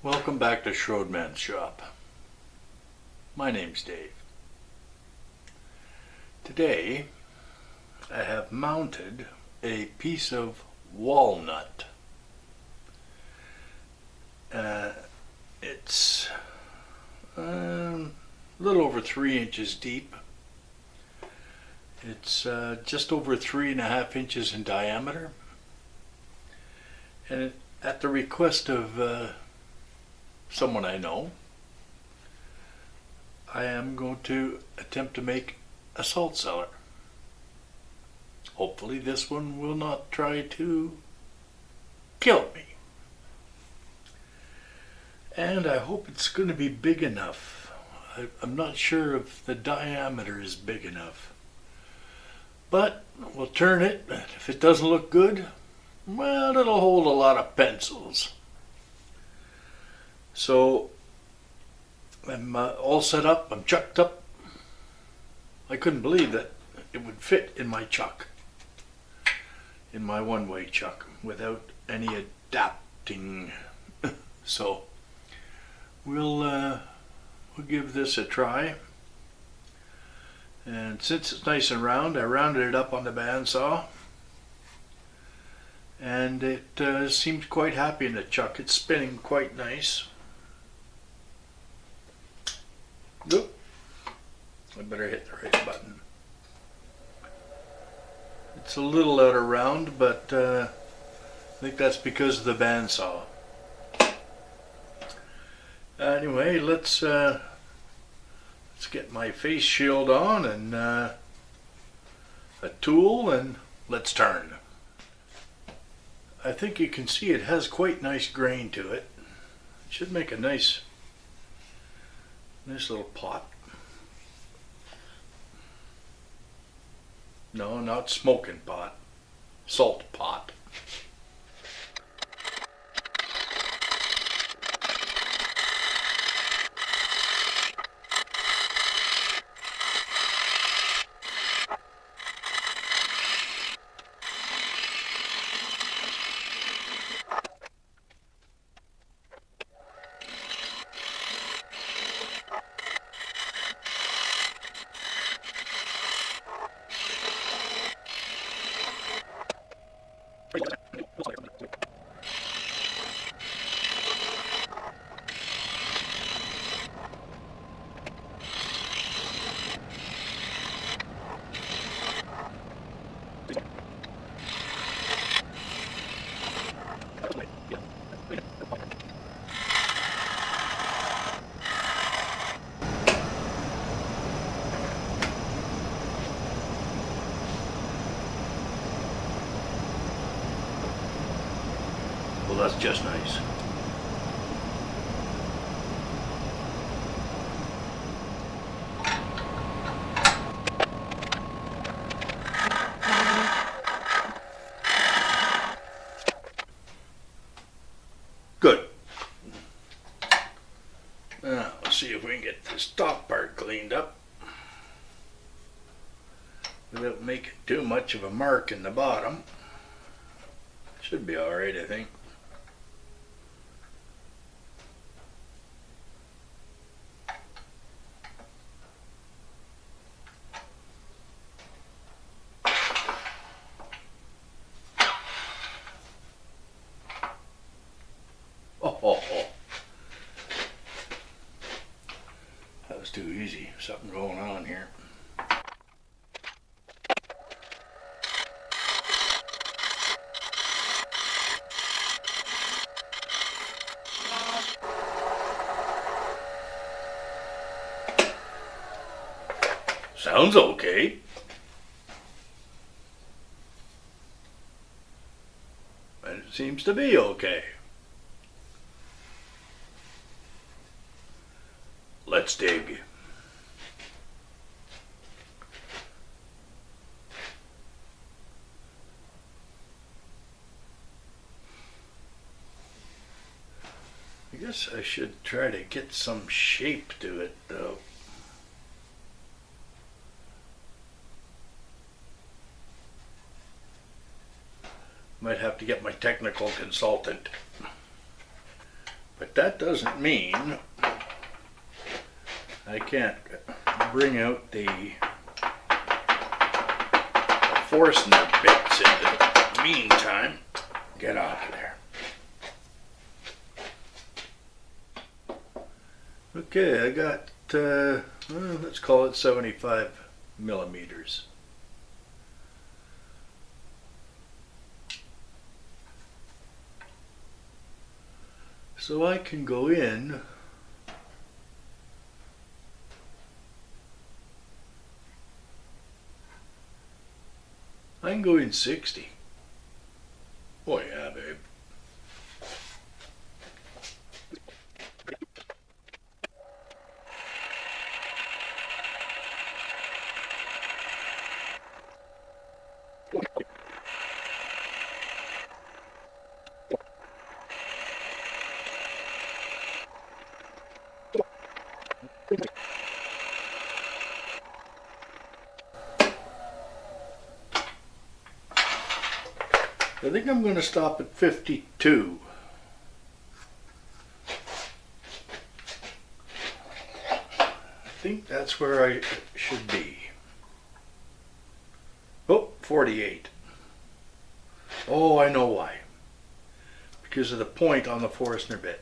Welcome back to Schroedman's Shop. My name's Dave. Today I have mounted a piece of walnut. It's a little over 3 inches deep. It's just over 3.5 inches in diameter. And at the request of someone I know, I am going to attempt to make a salt cellar. Hopefully this one will not try to kill me. And I hope it's going to be big enough. I'm not sure if the diameter is big enough. But we'll turn it. If it doesn't look good, well, it'll hold a lot of pencils. So I'm all set up, I'm chucked up. I couldn't believe that it would fit in my chuck, in my one-way chuck, without any adapting. So we'll give this a try. And since it's nice and round, I rounded it up on the bandsaw. And it seems quite happy in the chuck. It's spinning quite nice. Nope. I better hit the right button. It's a little out of round, but I think that's because of the bandsaw. Anyway, let's get my face shield on and a tool, and let's turn. I think you can see it has quite nice grain to it. It should make a nice little pot. No, not smoking pot. Salt pot. Well, that's just nice. Good. Now, let's see if we can get this top part cleaned up without making too much of a mark in the bottom. Should be alright, I think. Oh. That was too easy. Something going on here. Sounds okay. And it seems to be okay. Let's dig. I guess I should try to get some shape to it, though. Might have to get my technical consultant. But But that doesn't mean I can't bring out the Forstner bits in the meantime. Get off of there. Okay, I got, well, let's call it 75 millimeters. So I can go in I can go in 60. Oh yeah, babe. I think I'm going to stop at 52. I think that's where I should be. Oh, 48. Oh, I know why. Because of the point on the Forstner bit.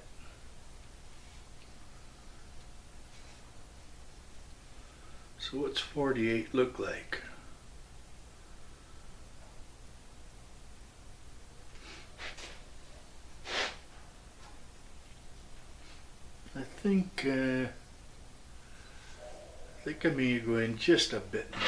So what's 48 look like? I think I may go in just a bit more.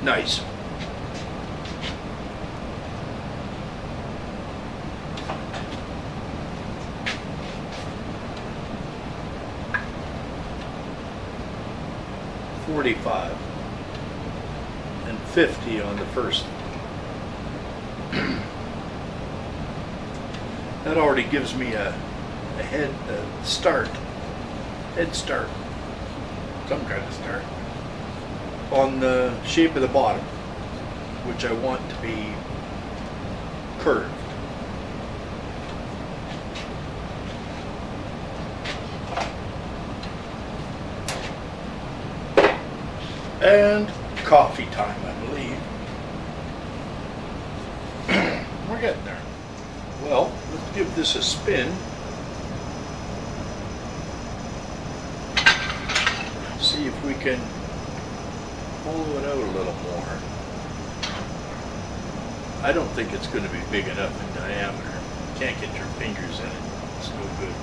Nice. $45 and $50 on the first. That already gives me a head start, some kind of start on the shape of the bottom, which I want to be curved. And coffee time, I believe. We're getting there. Well, let's give this a spin. See if we can hollow it out a little more. I don't think it's going to be big enough in diameter. You can't get your fingers in it. It's no good.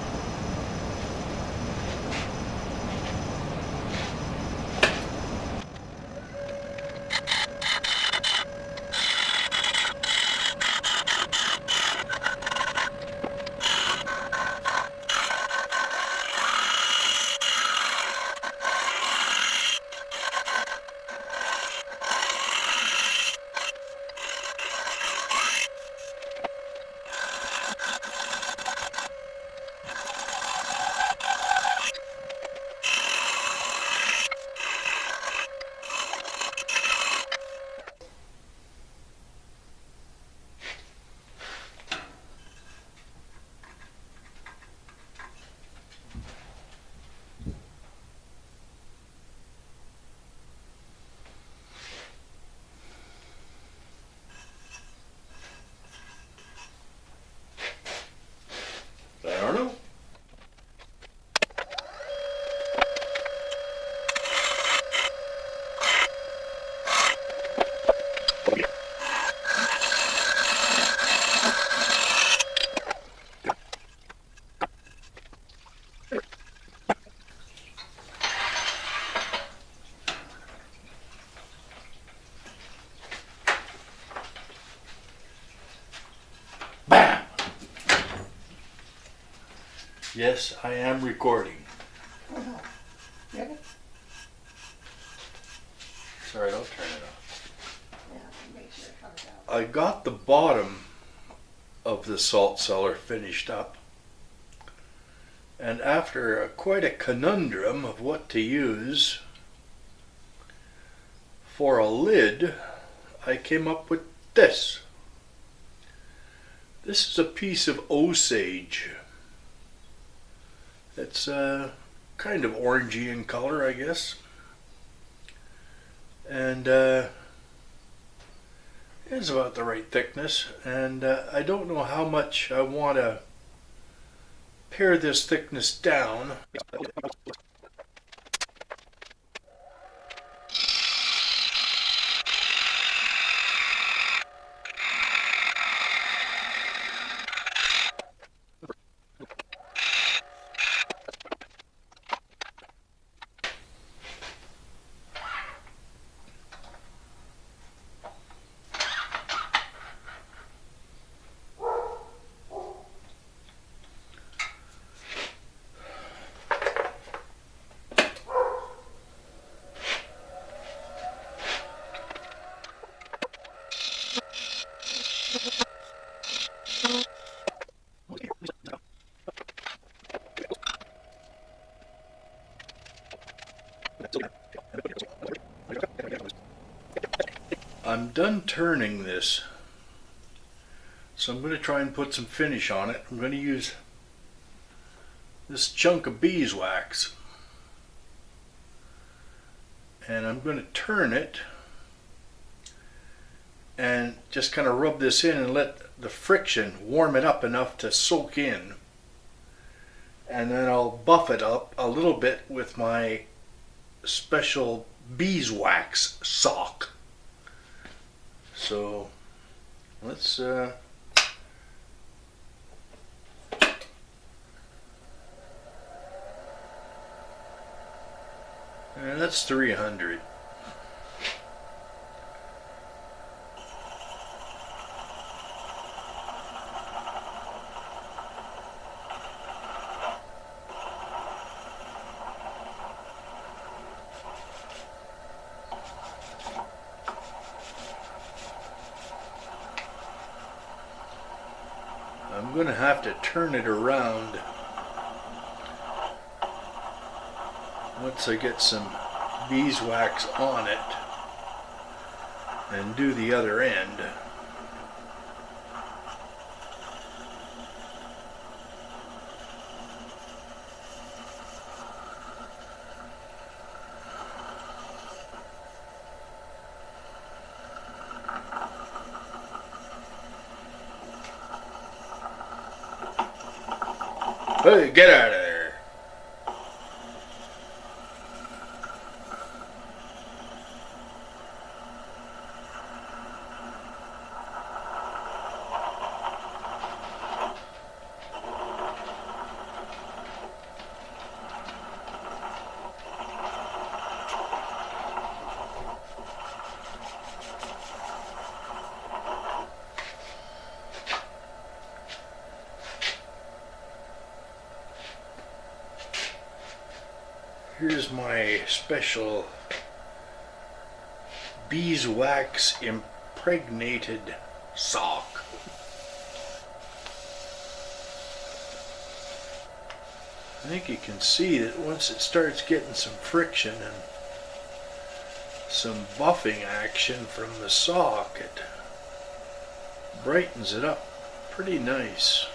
Yes, I am recording. Oh, no. Really? Sorry, I'll turn it off. Yeah, make sure it comes out. I got the bottom of the salt cellar finished up. And after quite a conundrum of what to use for a lid, I came up with this. This is a piece of Osage. It's kind of orangey in color, I guess. And it's about the right thickness. And I don't know how much I want to pare this thickness down. I'm done turning this, so I'm going to try and put some finish on it. I'm going to use this chunk of beeswax, and I'm going to turn it and just kind of rub this in and let the friction warm it up enough to soak in, and then I'll buff it up a little bit with my special beeswax sock. So let's and that's 300. I'm going to have to turn it around once I get some beeswax on it and do the other end. Hey, get out of there. Here's my special beeswax impregnated sock. I think you can see that once it starts getting some friction and some buffing action from the sock, it brightens it up pretty nice.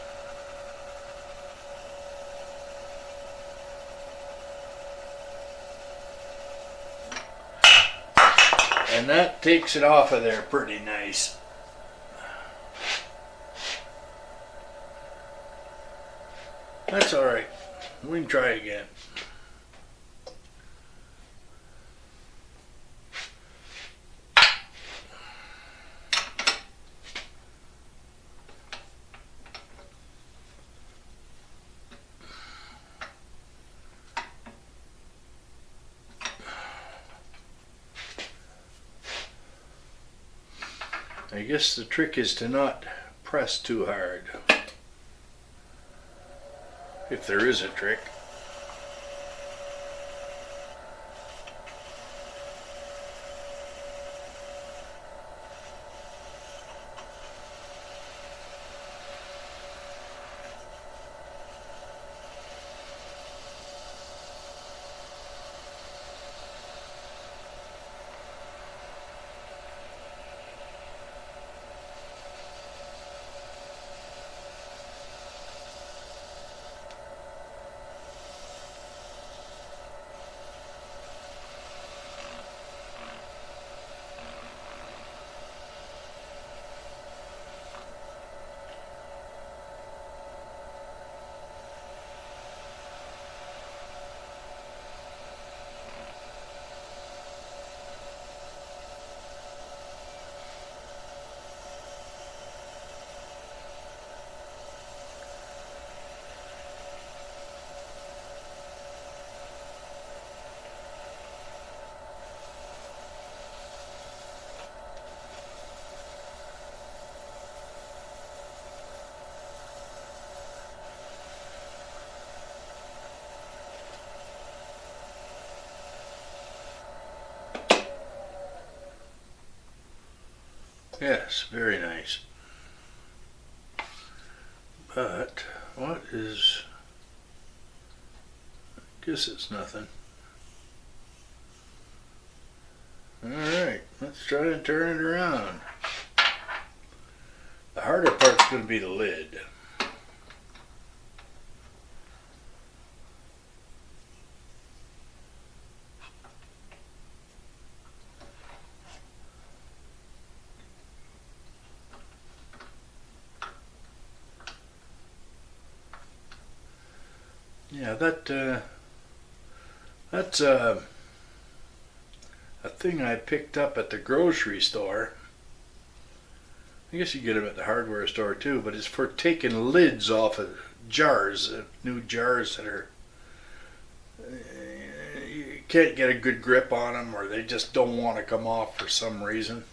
And that takes it off of there pretty nice. That's alright. We can try again. I guess the trick is to not press too hard. if there is a trick. Yes, very nice. But what is... I guess it's nothing. Alright, let's try and turn it around. The harder part's going to be the lid. Yeah, that's a thing I picked up at the grocery store. I guess you get them at the hardware store too, but it's for taking lids off of jars, new jars that are, you can't get a good grip on them, or they just don't want to come off for some reason.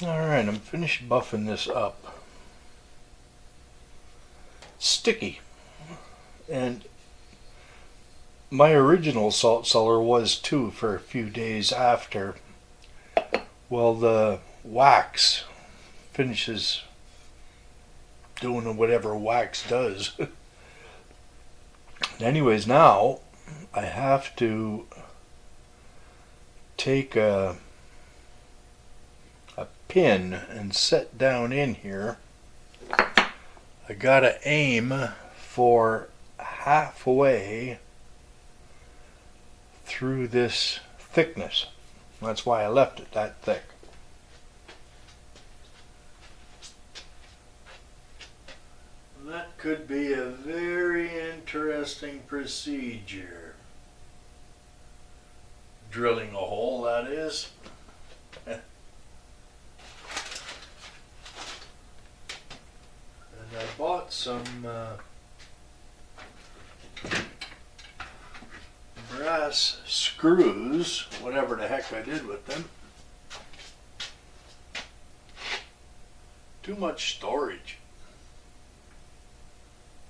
Alright, I'm finished buffing this up. It's sticky. And my original salt cellar was too for a few days after. Well, the wax finishes doing whatever wax does. Anyways, now I have to take a pin and set down in here. I gotta aim for halfway through this thickness. That's why I left it that thick. That could be a very interesting procedure. Drilling a hole, that is. And I bought some brass screws, whatever the heck I did with them. Too much storage.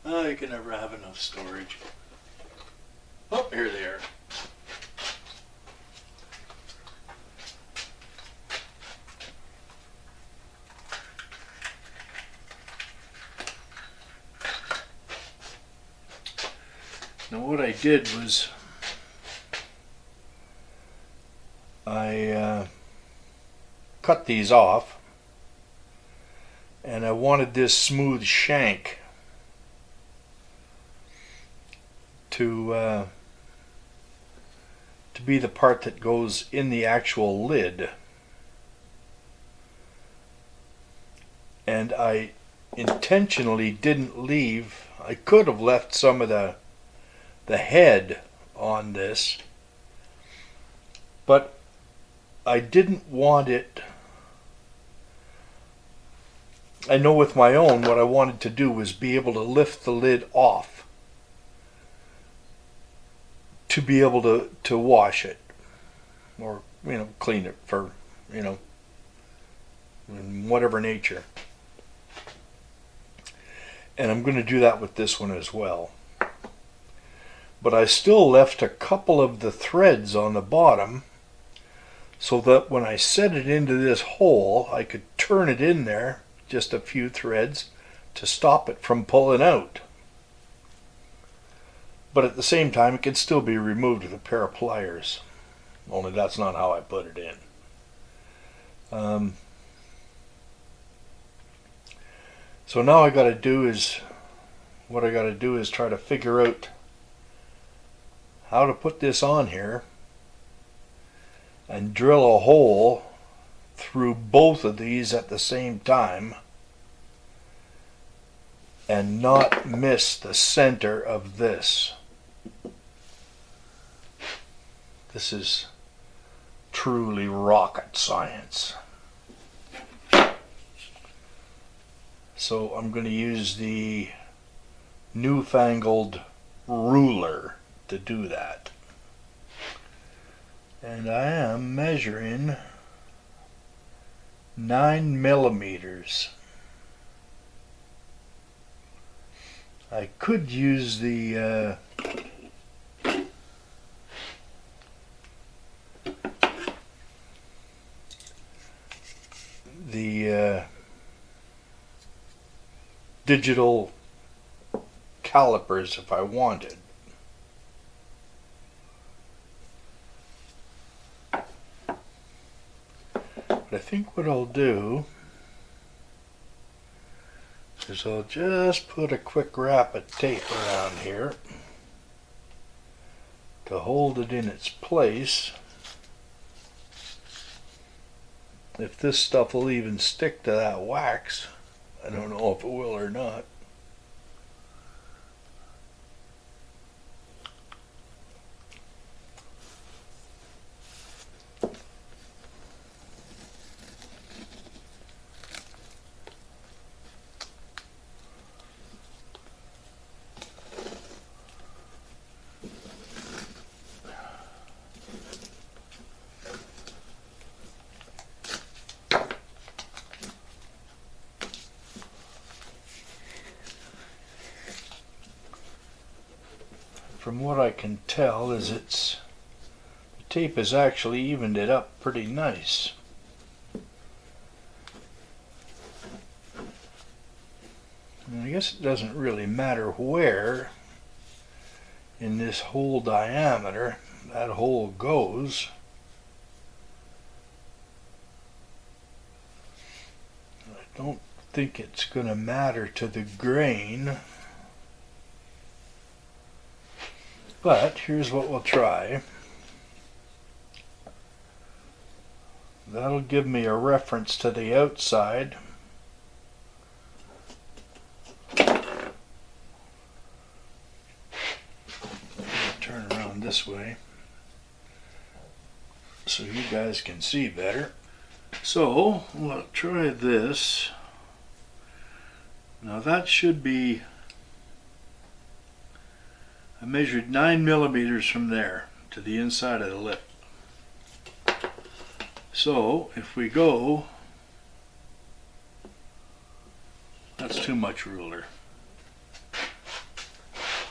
Oh, you can never have enough storage. Oh, here they are. Now what I did was I cut these off, and I wanted this smooth shank to be the part that goes in the actual lid. And I intentionally didn't leave. I could have left some of the head on this, but I didn't want it. I know with my own, what I wanted to do was be able to lift the lid off to be able to wash it, or clean it for in whatever nature. And I'm going to do that with this one as well. But I still left a couple of the threads on the bottom so that when I set it into this hole, I could turn it in there, just a few threads, to stop it from pulling out. But at the same time, it can still be removed with a pair of pliers. Only that's not how I put it in. So now what I got to do is try to figure out how to put this on here and drill a hole through both of these at the same time and not miss the center of this. This is truly rocket science. So I'm going to use the newfangled ruler to do that. And I am measuring 9 millimeters. I could use the digital calipers if I wanted. But I think what I'll do is I'll just put a quick wrap of tape around here to hold it in its place. If this stuff will even stick to that wax, I don't know if it will or not. From what I can tell is the tape has actually evened it up pretty nice. And I guess it doesn't really matter where in this whole diameter that hole goes. I don't think it's going to matter to the grain. But here's what we'll try. That'll give me a reference to the outside. Turn around this way so you guys can see better. So we'll try this. Now that should be, I measured 9 millimeters from there to the inside of the lip. So if we go, that's too much ruler.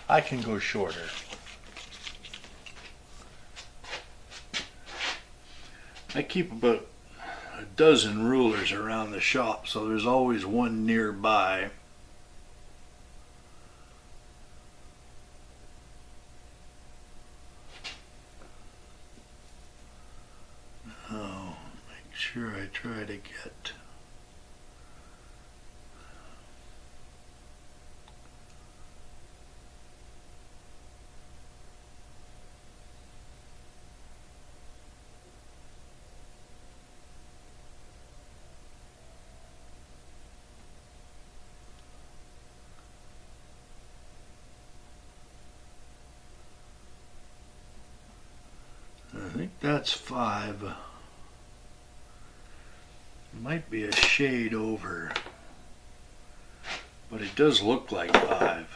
I can go shorter. I keep about a dozen rulers around the shop, so there's always one nearby. Make sure I try to get that's 5. It might be a shade over, but it does look like 5.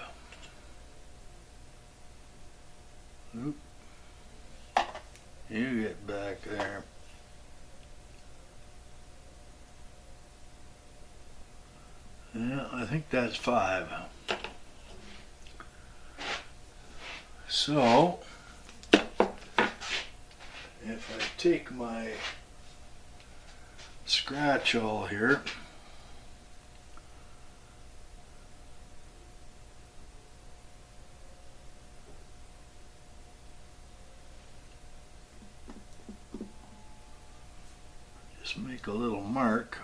Oop. You get back there. Yeah, I think that's 5. So, if I take my scratch awl here, just make a little mark.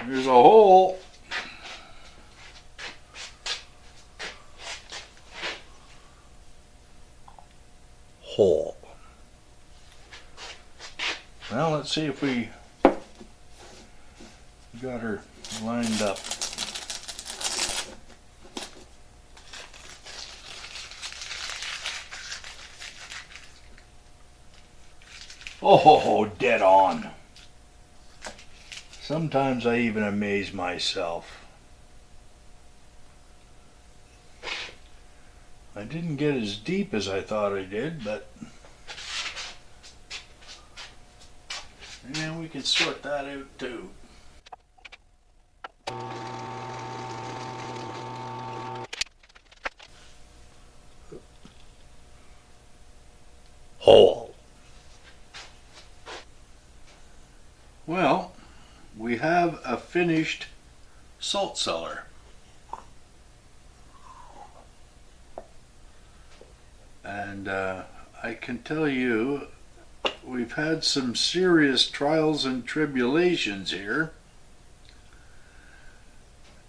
There's a hole. Hole. Well, let's see if we got her lined up. Oh, dead on. Sometimes I even amaze myself. I didn't get as deep as I thought I did, but yeah, we can sort that out too. Hole. Well, we have a finished salt cellar. And I can tell you, we've had some serious trials and tribulations here.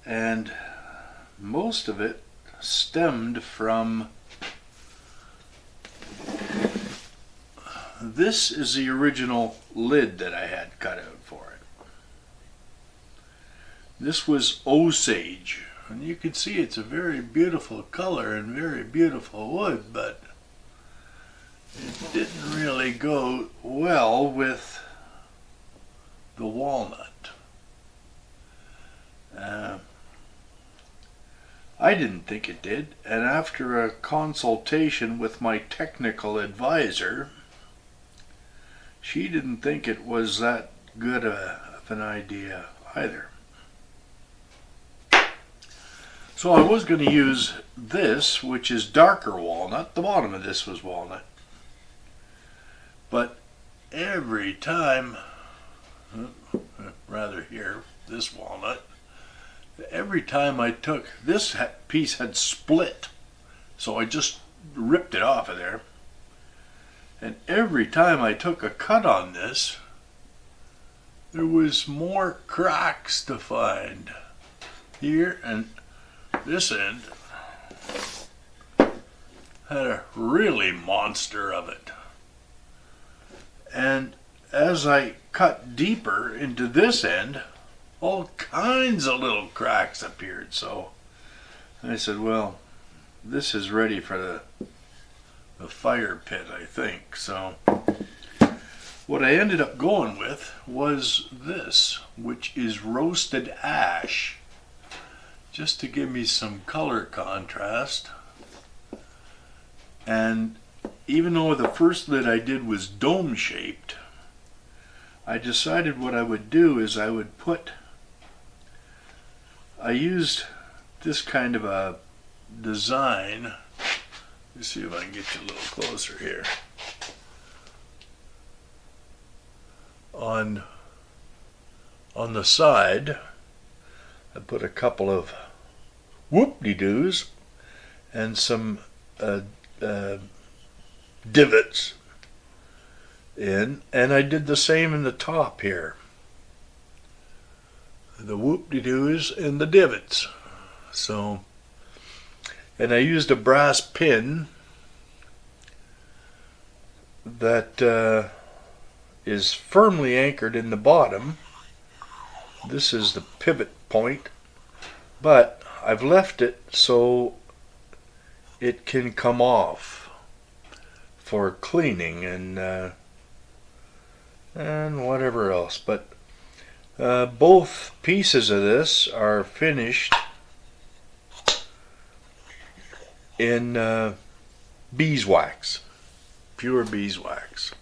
And most of it stemmed from, this is the original lid that I had cut out for it. This was Osage, and you can see it's a very beautiful color and very beautiful wood, but it didn't really go well with the walnut. I didn't think it did, and after a consultation with my technical advisor, she didn't think it was that good of an idea either. So I was going to use this, which is darker walnut. The bottom of this was walnut. But every time, rather here, this walnut, every time I took, this piece had split. So I just ripped it off of there. And every time I took a cut on this, there was more cracks to find. Here and this end had a really monster of it. And as I cut deeper into this end, all kinds of little cracks appeared. So I said, well, this is ready for the fire pit, I think. So what I ended up going with was this, which is roasted ash, just to give me some color contrast. And even though the first lid I did was dome shaped, I decided what I would do is I used this kind of a design. Let's see if I can get you a little closer here. On the side, I put a couple of whoop-de-doos and some divots in, and I did the same in the top here. The whoop-de-doos and the divots. So, and I used a brass pin that is firmly anchored in the bottom. This is the pivot point, but I've left it so it can come off for cleaning and whatever else. But both pieces of this are finished in beeswax, pure beeswax,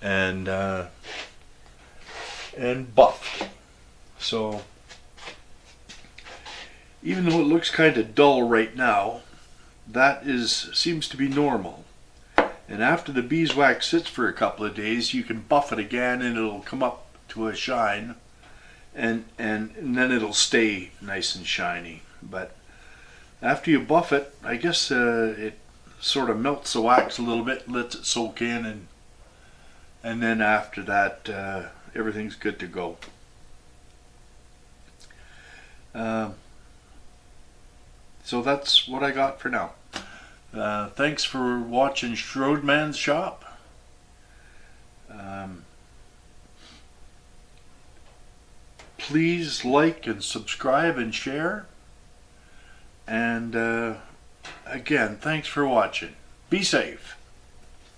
and buffed. So even though it looks kind of dull right now, that seems to be normal. And after the beeswax sits for a couple of days, you can buff it again and it'll come up to a shine, and then it'll stay nice and shiny. But after you buff it, I guess it sort of melts the wax a little bit, lets it soak in, and then after that everything's good to go. So that's what I got for now. Thanks for watching Schroedman's Shop. Please like and subscribe and share. And again, thanks for watching. Be safe.